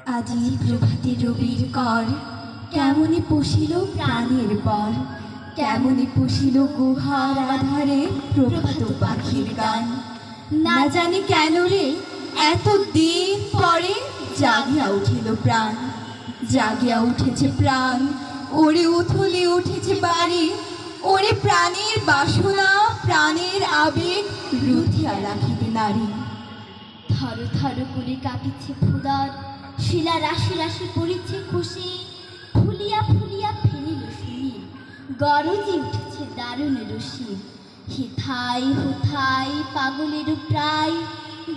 আজি প্রভাতে রবির কর, কেমনে পশিল প্রাণের পর, কেমনে পশিল গুহার আধারে প্রভাত পাখির গান। না জানি কেন রে এত দিন পরে জাগিয়া উঠিল প্রাণ, জাগিয়া উঠেছে প্রাণ, ওরে উথলে উঠেছে বাড়ি, ওরে প্রাণের বাসনা প্রাণের আবেগ রুধিয়া রাখিবে নারী। থর থর করে কাঁপিছে ফুদার, শিলা রাশি রাশি পড়িছে খুশি, ফুলিয়া ফুলিয়া ফেলিল শুনি, গরজে উঠেছে দারুণ রশি। হেথাই হোথাই পাগলের প্রায়,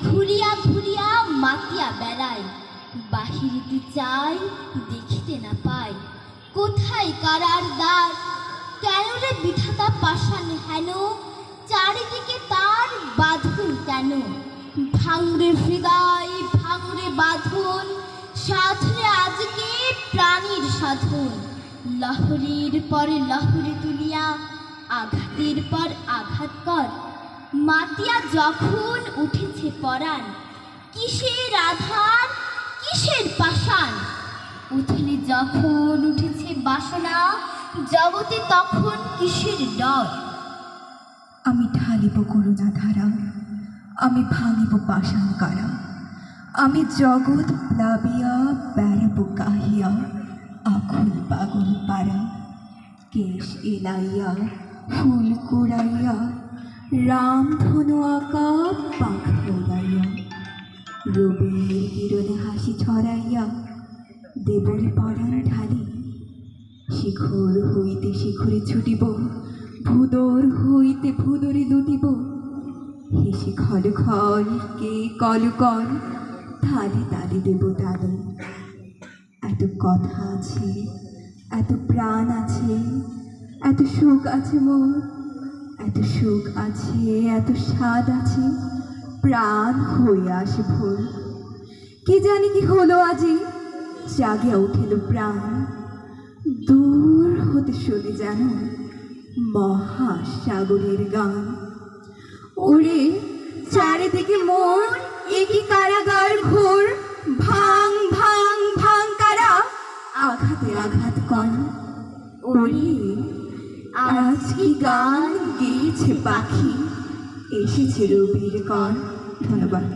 ঘুরিয়া ঘুরিয়া মাতিয়া বেড়ায়, বাহিরিতে চাই দেখিতে না পায়, কোথায় কারার দ্বার, কেন রে বিধাতা পাষাণ হেন, চারিদিকে তার বাঁধন কেন, ভাঙরে হৃদয় ভাঙরে বাঁধন, সাধনে আজকে প্রাণীর সাধন। লহরীর পরে লহরী তুলিয়া আঘাতের পর আঘাত কর, মাতিয়া যখন উঠেছে পরাণ, কিসের আধার কিসের পাষাণ। উঠলি যখন উঠেছে বাসনা, জগতে তখন কিসের ডর। আমি ঢালিব করুণা ধারা, আমি ভাঙিব পাষাণ কারা, আমি জগৎ প্লাবিয়া বেড়াব কাহিয়া, আকুল পাগল পাড়া। কেশ এলাইয়া ফুল কুড়াইয়া, রাম ধনু আঁকা পাখা উড়াইয়া, রবির কিরণে হাসি ছড়াইয়া, দেবরে পরাণ ঢালি। শিখর হইতে শিখরে ছুটিব, ভুদর হইতে ভুদরে লুটিব, হেসে খল খল কে কল কল, তালে তালে দেব তালে। এত কথা আছে, এত প্রাণ আছে, এত সুখ আছে মোর, এত সুখ আছে, এত স্বাদ আছে, প্রাণ হইয়া আসে ভোর। কি জানি কি হলো আজি, জাগিয়া উঠিল প্রাণ, দূর হতে শুনে যেন মহাসাগরের গান। ওরে চারিদিকে মোর একই কারাগার ঘোর, ভাঙ ভাঙ ভাঙ কারা, আঘাতে আঘাত কর। ওরে আজ কি গান গেয়েছে পাখি, এসেছে রবির কর। ধন্যবাদ।